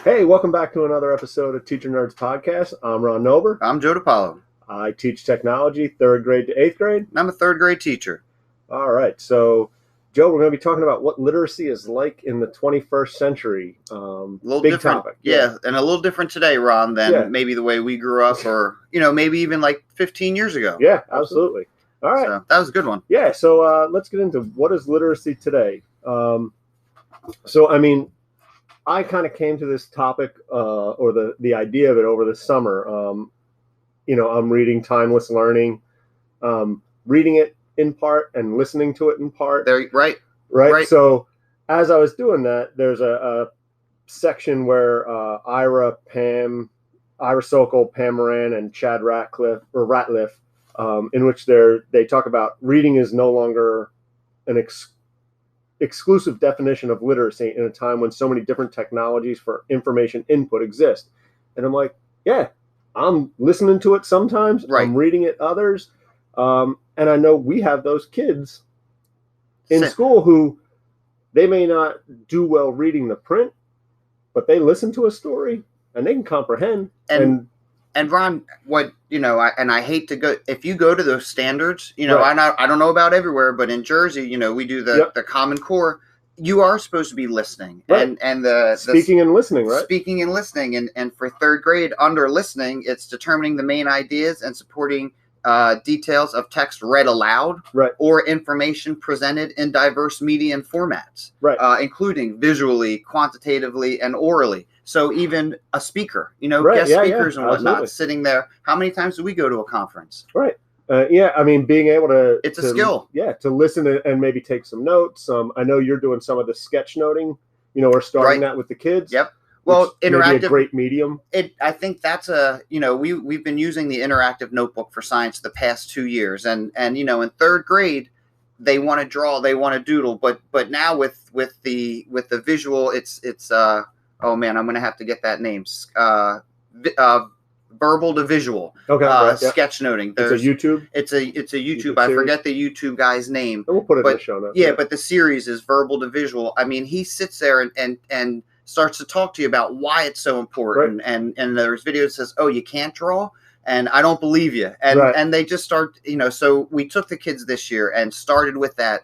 Hey, welcome back to another episode of Teacher Nerds Podcast. I'm Ron Nober. I'm Joe DiPaolo. I teach technology, 3rd grade to 8th grade. I'm a 3rd grade teacher. All right. So, Joe, we're going to be talking about what literacy is like in the 21st century. A little big different topic. Yeah, and a little different today, Ron, than maybe the way we grew up or, maybe even like 15 years ago. Yeah, absolutely. All right. So that was a good one. Yeah. So let's get into what is literacy today. I kind of came to this topic or the idea of it over the summer. I'm reading Timeless Learning, reading it in part and listening to it in part. Right. So as I was doing that, there's a section where Ira Sokol, Pam Moran, and Chad Ratliff, in which they talk about reading is no longer an exclusive definition of literacy in a time when so many different technologies for information input exist. And I'm like, yeah, I'm listening to it sometimes. Right. I'm reading it others. And I know we have those kids in school who they may not do well reading the print, but they listen to a story and they can comprehend. And Ron, I hate to go, if you go to those standards, right. I don't know about everywhere, but in Jersey, we do the Common Core. You are supposed to be listening, right. and the speaking and listening, right? Speaking and listening, and for 3rd grade, under listening, it's determining the main ideas and supporting details of text read aloud, right. or information presented in diverse media and formats, right. Including visually, quantitatively, and orally. So even a speaker, right. guest speakers and whatnot, absolutely. Sitting there. How many times do we go to a conference? Right. Being able to... It's a skill. Yeah, to listen and maybe take some notes. I know you're doing some of the sketch noting, or starting that with the kids. Yep. Well, interactive, a great medium. I think that's we've been using the interactive notebook for science the past 2 years, and in 3rd grade, they want to draw, they want to doodle, but now with the visual, it's oh man, I'm going to have to get that name. Verbal to visual. Okay. Sketch noting. It's a YouTube. It's a YouTube. I forget the YouTube guy's name. And we'll put it in the show notes. Yeah, but the series is verbal to visual. I mean, he sits there and starts to talk to you about why it's so important. Right. And there's videos that says, "Oh, you can't draw," and I don't believe you. And they just start. So we took the kids this year and started with that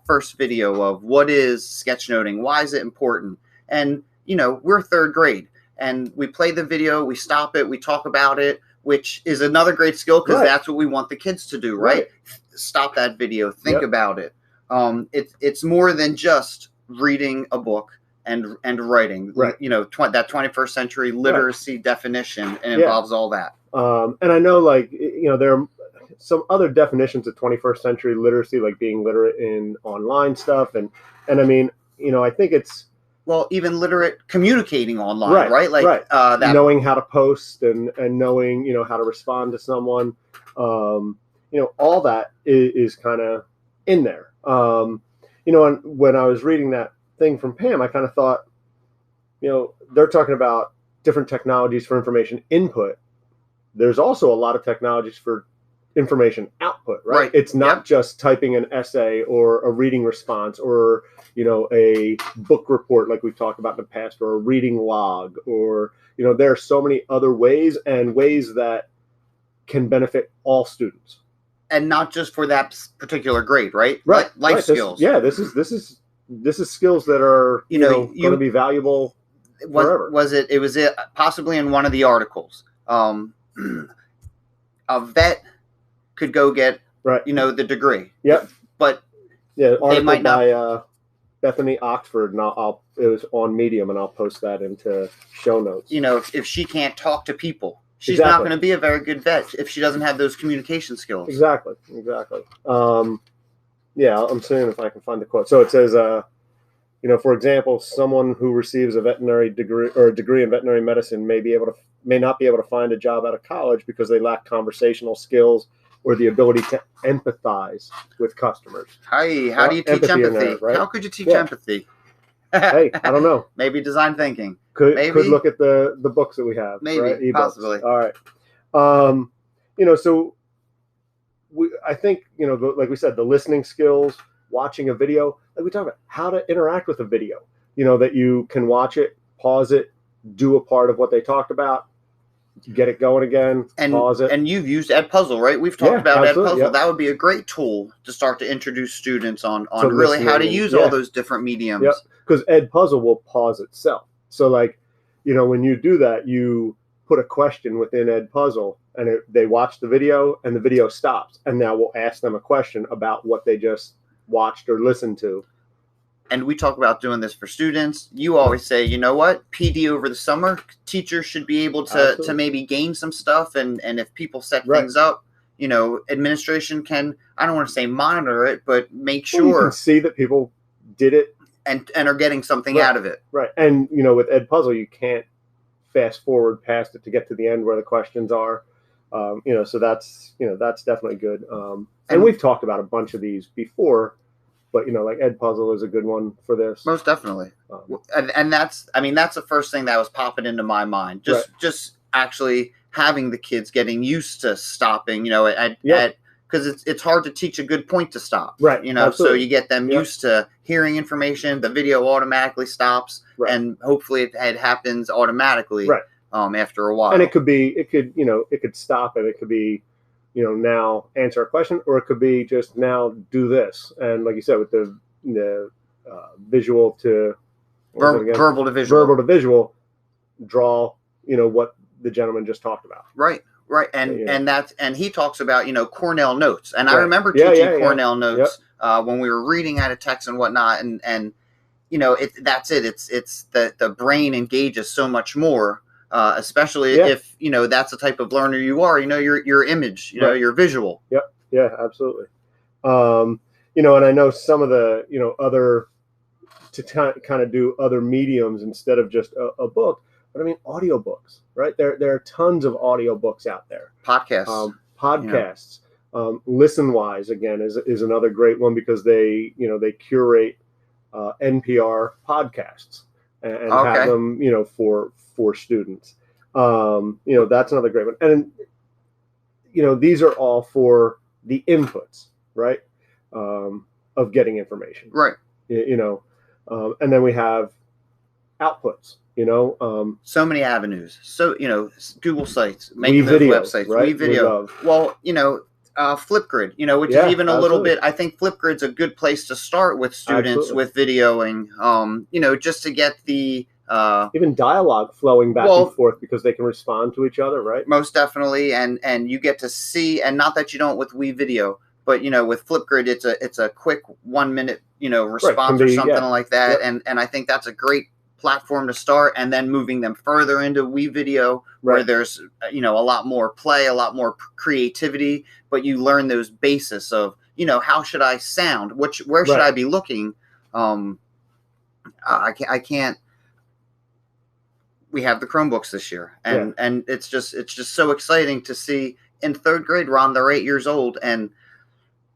first video of what is sketchnoting, why is it important, and we're 3rd grade, and we play the video, we stop it, we talk about it, which is another great skill because that's what we want the kids to do, right? Stop that video, think about it. It's more than just reading a book and writing, right? That 21st century literacy definition, and involves all that. And I know, there are some other definitions of 21st century literacy, like being literate in online stuff, and I mean, I think it's. Well, even literate communicating online, right? That knowing how to post and knowing, how to respond to someone, all that is kind of in there. And when I was reading that thing from Pam, I kind of thought, they're talking about different technologies for information input. There's also a lot of technologies for information output, right? It's not just typing an essay or a reading response or a book report like we've talked about in the past, or a reading log, or there are so many other ways that can benefit all students, and not just for that particular grade, right? Life skills. This is skills that are going to be valuable forever. It was possibly in one of the articles. A vet could go get the degree. Yep. But article they might not. By Bethany Oxford, and it was on Medium, and I'll post that into show notes. If she can't talk to people, she's not going to be a very good vet if she doesn't have those communication skills. Exactly. I'm seeing if I can find the quote. So it says, for example, someone who receives a veterinary degree or a degree in veterinary medicine may not be able to find a job out of college because they lack conversational skills or the ability to empathize with customers. Hi, how do you teach empathy? Right? How could you teach empathy? Hey, I don't know. Maybe design thinking. Could look at the books that we have. Maybe, right? possibly. All right. So I think, like we said, the listening skills, watching a video, like we talked about, how to interact with a video, that you can watch it, pause it, do a part of what they talked about, get it going again, pause it. And you've used Edpuzzle, right? We've talked about Edpuzzle. Yep. That would be a great tool to start to introduce students on really how to use all those different mediums. Yep. Because Edpuzzle will pause itself. So like, when you do that, you put a question within Edpuzzle and they watch the video and the video stops. And now we'll ask them a question about what they just watched or listened to. And we talk about doing this for students. You always say, you know what, PD over the summer, teachers should be able to maybe gain some stuff. And if people set things up, administration can, I don't want to say monitor it, but make sure. You can see that people did it. And are getting something out of it. Right. And, with Edpuzzle, you can't fast forward past it to get to the end where the questions are. So that's definitely good. And we've talked about a bunch of these before. But, like Edpuzzle is a good one for this. Most definitely. And that's the first thing that was popping into my mind. Just actually having the kids getting used to stopping, because it's hard to teach a good point to stop. Right. So you get them used to hearing information, the video automatically stops, and hopefully it happens automatically after a while. And it could stop and it could be, now answer a question, or it could be just now do this. And like you said, with the visual to verbal to visual, draw, what the gentleman just talked about. Right. And he talks about, Cornell notes. And I remember teaching Cornell notes when we were reading out of text and whatnot. And that's it. It's the brain engages so much more. Especially if that's the type of learner you are, your image, your visual. Yep. Yeah, absolutely. And I know some of the other to kind of do other mediums instead of just a book. But I mean, audiobooks, right? There are tons of audiobooks out there. Podcasts. ListenWise again is another great one because they curate NPR podcasts and have them for students. That's another great one. And these are all for the inputs, right? Of getting information. Right. And then we have outputs, so many avenues. So, Google Sites, making those websites, right? WeVideo. Well, Flipgrid, which is even a little bit, I think Flipgrid's a good place to start with students with videoing, just to get the even dialogue flowing back and forth because they can respond to each other, right? Most definitely. And you get to see, and not that you don't with WeVideo, but with Flipgrid, it's a quick 1 minute, response or something like that. Yep. And I think that's a great platform to start, and then moving them further into WeVideo where there's a lot more play, a lot more creativity, but you learn those basis of how should I sound, where should I be looking. I can't. We have the Chromebooks this year, and it's just so exciting to see. In third grade, Ron, they're 8 years old, and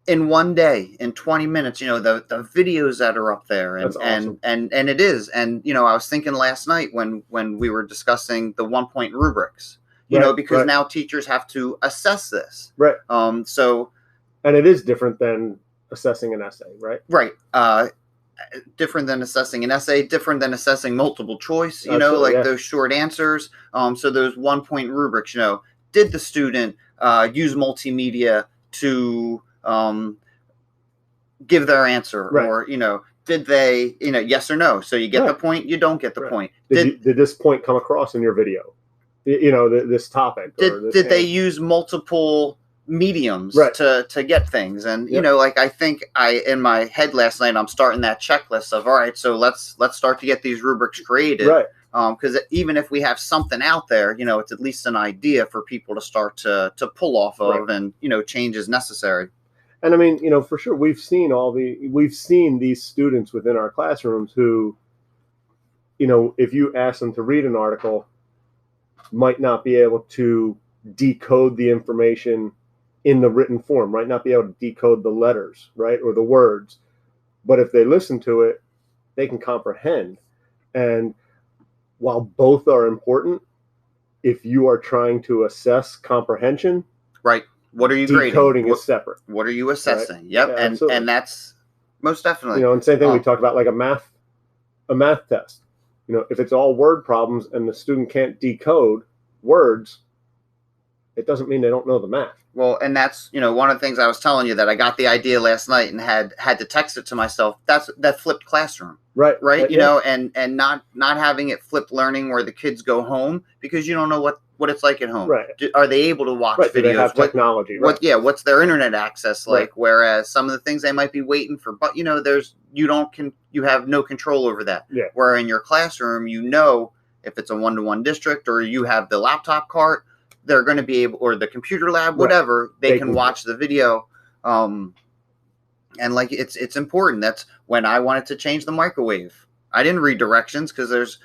in one day, in 20 minutes, the videos that are up there, and awesome. and it is, and I was thinking last night when we were discussing the 1-point rubrics, because now teachers have to assess this, right? And it is different than assessing an essay, right? Right. Different than assessing an essay, different than assessing multiple choice, those short answers. So those 1-point rubrics, did the student use multimedia to give their answer, or did they yes or no, so you get the point, you don't get the point. Did this point come across in your video, this topic, did they use multiple mediums to get things? And I think in my head last night I'm starting that checklist of, all right, so let's start to get these rubrics created, because even if we have something out there, it's at least an idea for people to start to pull off of, and change is necessary. And I mean, for sure, we've seen these students within our classrooms who, if you ask them to read an article, might not be able to decode the information in the written form, might not be able to decode the letters, right, or the words. But if they listen to it, they can comprehend. And while both are important, if you are trying to assess comprehension, right, what are you grading? Decoding is separate. What are you assessing? Right? Yep, and that's most definitely. And same thing we talked about, like a math test. if it's all word problems and the student can't decode words, it doesn't mean they don't know the math. Well, and that's, one of the things I was telling you that I got the idea last night and had to text it to myself. That's that flipped classroom. Right. And not having it flipped learning where the kids go home because you don't know what it's like at home. Right. Are they able to watch videos? Do they have technology? What's their internet access like? Right. Whereas some of the things they might be waiting for, but you have no control over that. Yeah. Where in your classroom, if it's a 1-to-1 district or you have the laptop cart, they're going to be able, or the computer lab, whatever, they can watch the video. And like, it's important. That's when I wanted to change the microwave. I didn't read directions because there's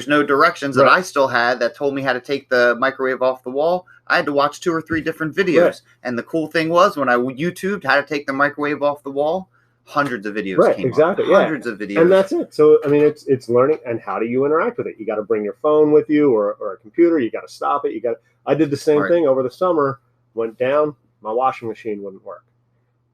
no directions that I still had that told me how to take the microwave off the wall. I had to watch 2 or 3 different videos. Right. And the cool thing was when I YouTubed how to take the microwave off the wall, hundreds of videos came up. Hundreds of videos. And that's it. So, I mean, it's learning. And how do you interact with it? You got to bring your phone with you or a computer. You got to stop it. I did the same thing over the summer. Went down, my washing machine wouldn't work.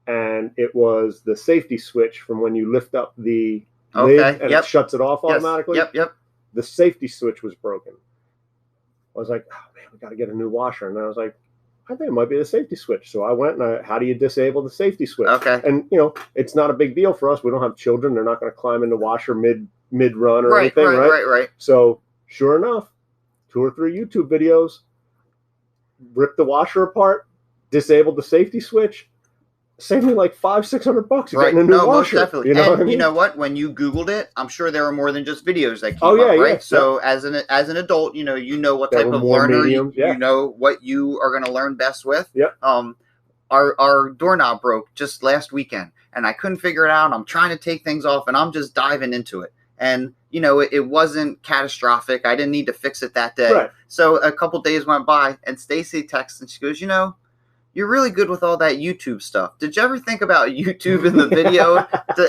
And it was the safety switch from when you lift up the lid and it shuts it off automatically. Yep. The safety switch was broken. I was like, oh man, we got to get a new washer. And I was like, I think it might be the safety switch. So I went and how do you disable the safety switch? Okay. And it's not a big deal for us. We don't have children. They're not going to climb in the washer mid run or anything, right? Right. So sure enough, 2 or 3 YouTube videos, ripped the washer apart, disabled the safety switch, saved me like $500-$600 getting a new washer. Most definitely. You know what? When you Googled it, I'm sure there were more than just videos that came up, right? Yeah, so as an adult, you know what type of learner you know what you are going to learn best with. Yeah. Our doorknob broke just last weekend, and I couldn't figure it out. I'm trying to take things off, and I'm just diving into it. And, it wasn't catastrophic. I didn't need to fix it that day. Right. So a couple days went by, and Stacy texts, and she goes, you're really good with all that YouTube stuff. Did you ever think about YouTube in the video?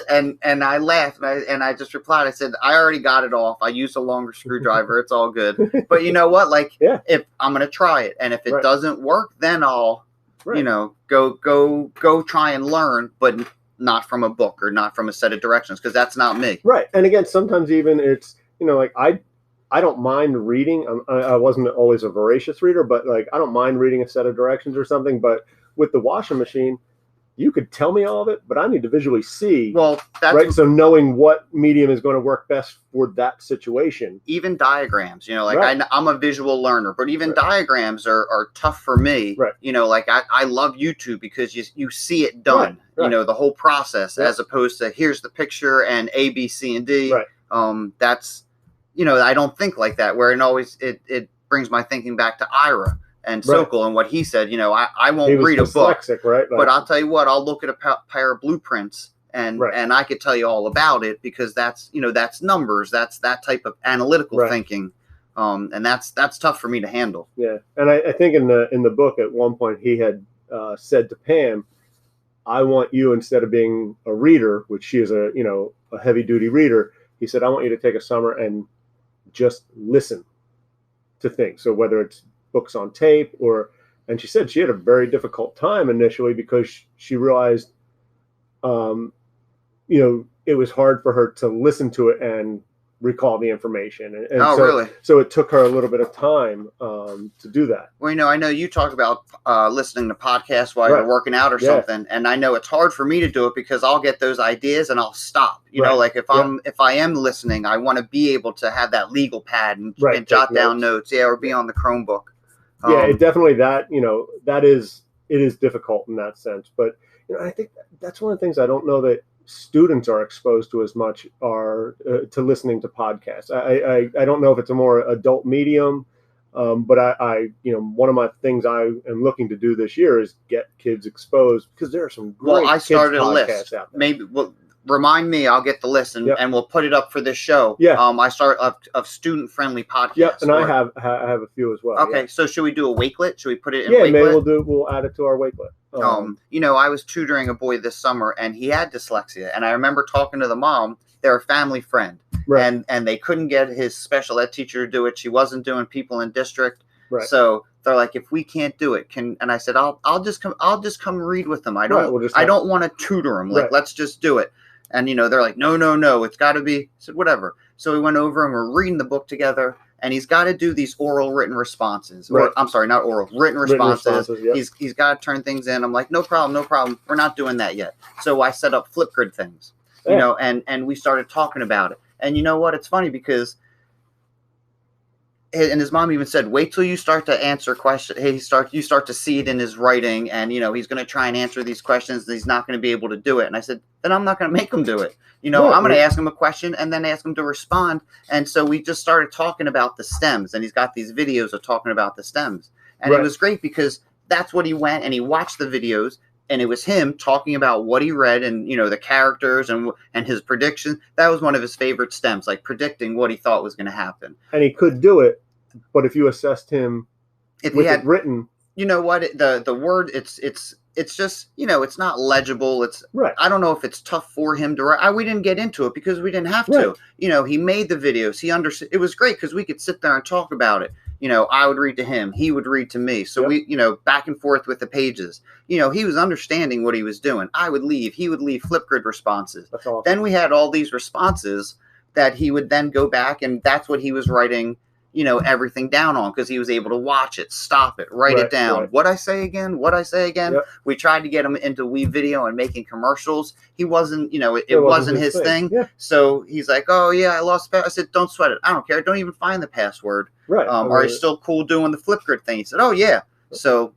And I laughed, and I just replied. I said, I already got it off. I used a longer screwdriver. It's all good. But you know what? Like, if I'm going to try it, and if it doesn't work, then I'll, go try and learn, but not from a book or not from a set of directions, because that's not me. Right. And again, sometimes even it's, like I don't mind reading. I wasn't always a voracious reader, but like I don't mind reading a set of directions or something. But with the washing machine, you could tell me all of it, but I need to visually see. Well, that's right. So knowing what medium is going to work best for that situation. Even diagrams, I'm a visual learner, but even diagrams are tough for me. Right. Like I love YouTube because you see it done. Right. The whole process as opposed to here's the picture and A, B, C, and D. Right. That's. I don't think like that, where it brings my thinking back to Ira and Sokol and what he said. I won't read a book, right? But I'll tell you what, I'll look at a pair of blueprints and I could tell you all about it because that's numbers, that's that type of analytical thinking, and that's tough for me to handle. Yeah, and I think in the book at one point he had said to Pam, I want you, instead of being a reader, which she is a heavy duty reader, he said, I want you to take a summer and just listen to things. So whether it's books on tape and she said she had a very difficult time initially because she realized, it was hard for her to listen to it and recall the information. And really? So it took her a little bit of time to do that. Well, I know you talk about listening to podcasts while you're working out or something, and I know it's hard for me to do it because I'll get those ideas and I'll stop. Like if I am listening, I want to be able to have that legal pad and jot down notes, or be on the Chromebook. It definitely it is difficult in that sense, but I think that's one of the things I don't know that students are exposed to as much are to listening to podcasts. I don't know if it's a more adult medium, but I one of my things I am looking to do this year is get kids exposed because there are some great I started kids a podcasts list. out there. Maybe remind me, I'll get the list and we'll put it up for this show. I start of student friendly podcasts. And I have a few as well. Okay, so should we do a Wakelet? Should we put it in Wakelet? Maybe we'll add it to our Wakelet. I was tutoring a boy this summer and he had dyslexia, and I remember talking to the mom. They're a family friend, and they couldn't get his special ed teacher to do it. She wasn't doing people in district, so they're like, if we can't do it, and I said, I'll just come read with them. I don't want to tutor them. Let's just do it. And they're like, no, it's got to be. I said, whatever. So we went over and we're reading the book together. And he's got to do these oral written responses. Right. Or I'm sorry, not oral, written responses. Yep. He's got to turn things in. I'm like, no problem. We're not doing that yet. So I set up Flipgrid things, you know, and we started talking about it. And you know what? It's funny because, and his mom even said, wait till you start to answer questions. Hey, you start to see it in his writing, and, you know, he's going to try and answer these questions. And he's not going to be able to do it. And I said, then I'm not going to make him do it. You know, I'm going to ask him a question and then ask him to respond. And so we just started talking about the stems, and he's got these videos of talking about the stems. And it was great because that's what he went and he watched the videos, and it was him talking about what he read and, you know, the characters and his predictions. That was one of his favorite stems, like predicting what he thought was going to happen. And he could do it, but if you assessed him if with he had it written, you know what, the word, it's just, you know, it's not legible. It's I don't know if it's tough for him to write. We didn't get into it because we didn't have to. You know, he made the videos. He understood. It was great because we could sit there and talk about it. You know, I would read to him. He would read to me. So we, you know, back and forth with the pages. You know, he was understanding what he was doing. I would leave. He would leave Flipgrid responses. That's awesome. Then we had all these responses that he would then go back, and that's what he was writing, you know, everything down on, because he was able to watch it, stop it, write it down. What I say again? Yep. We tried to get him into WeVideo and making commercials. He wasn't, you know, it wasn't his thing. Yeah. So he's like, oh yeah, I lost. I said, don't sweat it. I don't care. Don't even find the password. Right. Are you still cool doing the Flipgrid thing? He said, oh yeah. So,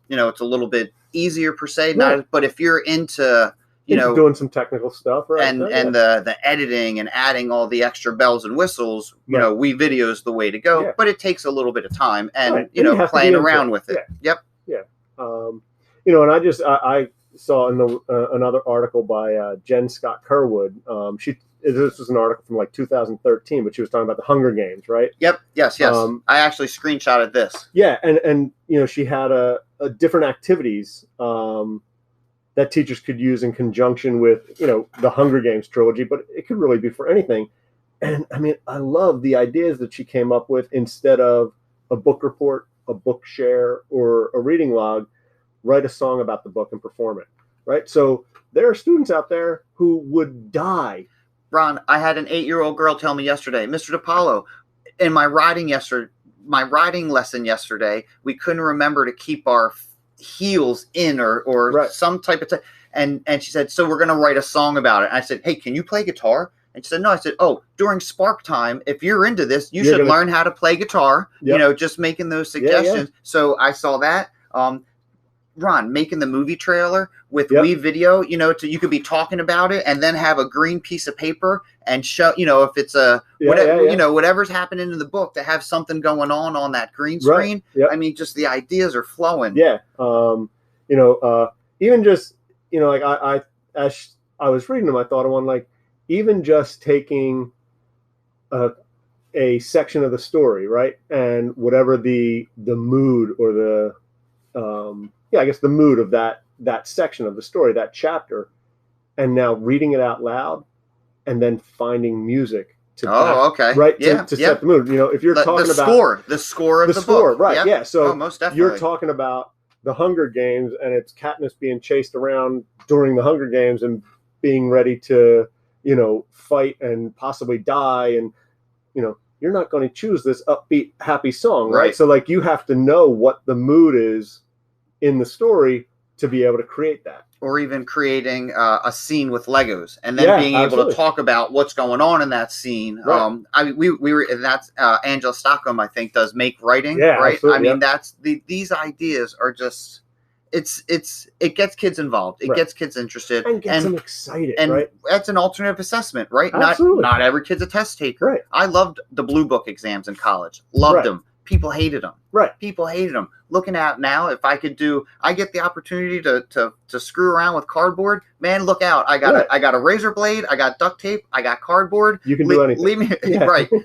you know, it's a little bit easier per se. But if you're into, you know, doing some technical stuff, right? And the editing and adding all the extra bells and whistles, you know, WeVideo is the way to go. But it takes a little bit of time and you know, playing around with it. Yep. Yeah. You know, and I saw in the another article by Jen Scott Kerwood. This was an article from like 2013, but she was talking about the Hunger Games, right? Yep. Yes. I actually screenshotted this. Yeah, and you know, she had a different activities that teachers could use in conjunction with, you know, the Hunger Games trilogy, but it could really be for anything. And I mean, I love the ideas that she came up with. Instead of a book report, a book share, or a reading log, write a song about the book and perform it, right? So there are students out there who would die. Ron, I had an 8-year-old girl tell me yesterday, Mr. DiPaolo, in my writing lesson yesterday, we couldn't remember to keep our heels in or some type of and she said, so we're going to write a song about it. And I said, hey, can you play guitar? And she said, no. I said, oh, during Spark Time, if you're into this, you should learn how to play guitar. You know, just making those suggestions. So I saw that. Ron, making the movie trailer with WeVideo, you know, you could be talking about it and then have a green piece of paper and show, you know, if it's you know, whatever's happening in the book, to have something going on that green screen. I mean, just the ideas are flowing. Yeah. You know, even just, you know, like as I was reading them, I thought of one, like even just taking a section of the story, right? And whatever the mood or the, I guess the mood of that section of the story, that chapter, and now reading it out loud and then finding music to to set the mood. You know, if you're talking about the score of the book. Right. Yeah. So most definitely. You're talking about the Hunger Games, and it's Katniss being chased around during the Hunger Games and being ready to, you know, fight and possibly die. And, you know, you're not going to choose this upbeat, happy song, right? So like you have to know what the mood is in the story to be able to create that. Or even creating a scene with Legos and then being able to talk about what's going on in that scene. We were, that's Angela Stockholm, I think, does make writing, right? Absolutely. I mean, that's these ideas are just, it gets kids involved. It gets kids interested and gets them excited, and right? That's an alternative assessment, right? Absolutely. Not every kid's a test taker. Right. I loved the Blue Book exams in college. Loved them. People hated them. Right. People hated them. Looking at now, if I get the opportunity to screw around with cardboard, man, look out. I got a razor blade. I got duct tape. I got cardboard. You can do anything. Leave me,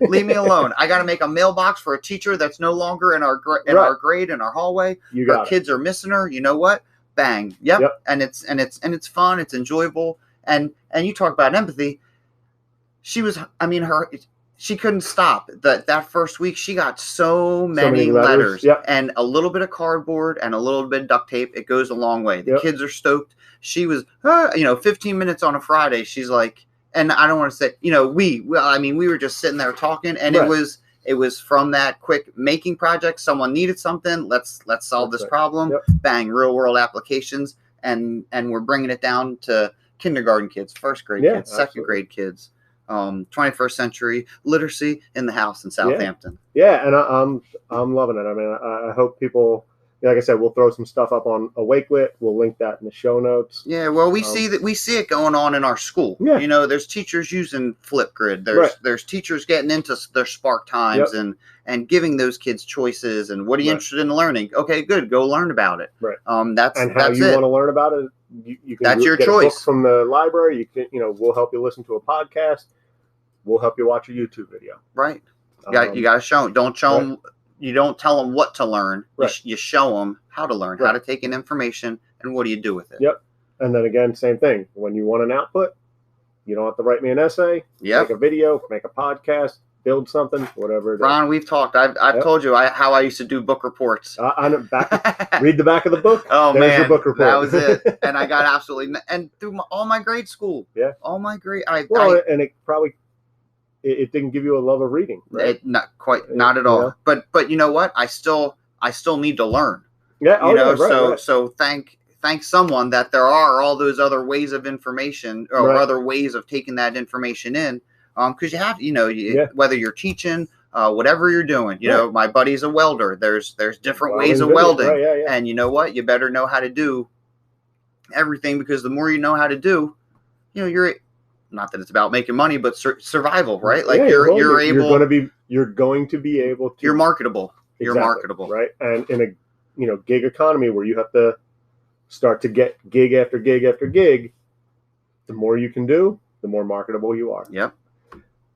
leave me alone. I got to make a mailbox for a teacher that's no longer in our grade, in our hallway. Her kids are missing her. You know what? Bang. Yep. And it's fun. It's enjoyable. And you talk about empathy. She couldn't stop. That first week, she got so many letters and a little bit of cardboard and a little bit of duct tape. It goes a long way. The kids are stoked. She was, 15 minutes on a Friday. She's like, and I don't want to say, we were just sitting there talking, and right. it was from that quick making project. Someone needed something. Let's solve this problem. Yep. Bang, real world applications, and we're bringing it down to kindergarten kids, first grade kids, second grade kids. 21st century literacy in the house in Southampton. Yeah, and I'm loving it. I mean, I hope people, like I said, we'll throw some stuff up on Awakelit. We'll link that in the show notes. Yeah, well, we see it going on in our school. Yeah. There's teachers using Flipgrid. There's teachers getting into their Spark Times and giving those kids choices. And what are you interested in learning? Okay, good. Go learn about it. Right. That's and how that's you it. want to learn about it. You can that's your get choice. A book from the library. You can, we'll help you listen to a podcast. We'll help you watch a YouTube video. Right. You got to show them. Don't show them. You don't tell them what to learn. Right. You show them how to learn, how to take in information, and what do you do with it. Yep. And then again, same thing. When you want an output, you don't have to write me an essay. Yep. Make a video, make a podcast, build something, whatever it is. Ron, we've talked. I've told you how I used to do book reports. I know. Read the back of the book. Oh, There's man. Your book report. That was it. And I got absolutely and through all my grade school. Yeah. All my grade. And it probably it didn't give you a love of reading, right? Not at all. Yeah. But you know what? I still need to learn. Yeah. So thank someone that there are all those other ways of information or other ways of taking that information in. Because you have, whether you're teaching, whatever you're doing, my buddy's a welder. There's different ways of welding. Right, and you know what? You better know how to do everything, because the more you know how to do, you're not that it's about making money, but survival, right? Like you're going to be able to. You're marketable. Exactly, you're marketable, right? And in a gig economy where you have to start to get gig after gig after gig, the more you can do, the more marketable you are. Yep.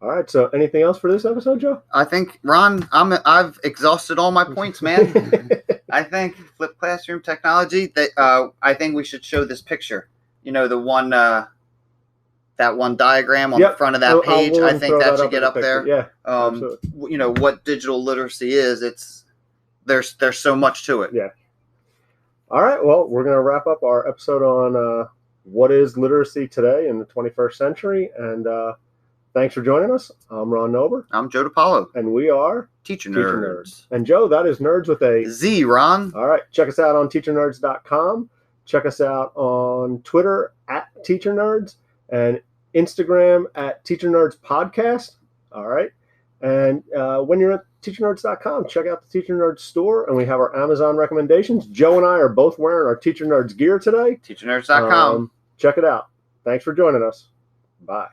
All right. So, anything else for this episode, Joe? I think, Ron, I've exhausted all my points, man. I think Flipped Classroom technology. That I think we should show this picture. The one. That one diagram on the front of that page, I think that should get up there. Yeah. What digital literacy is. There's so much to it. Yeah. All right. Well, we're going to wrap up our episode on what is literacy today in the 21st century. And thanks for joining us. I'm Ron Nober. I'm Joe DiPaolo. And we are Teacher Nerds. And Joe, that is Nerds with a Z, Ron. All right. Check us out on teachernerds.com. Check us out on Twitter @TeacherNerds. And Instagram @TeacherNerdsPodcast. All right. And when you're at teachernerds.com, check out the Teacher Nerds store, and we have our Amazon recommendations. Joe and I are both wearing our Teacher Nerds gear today. teachernerds.com. Check it out. Thanks for joining us. Bye.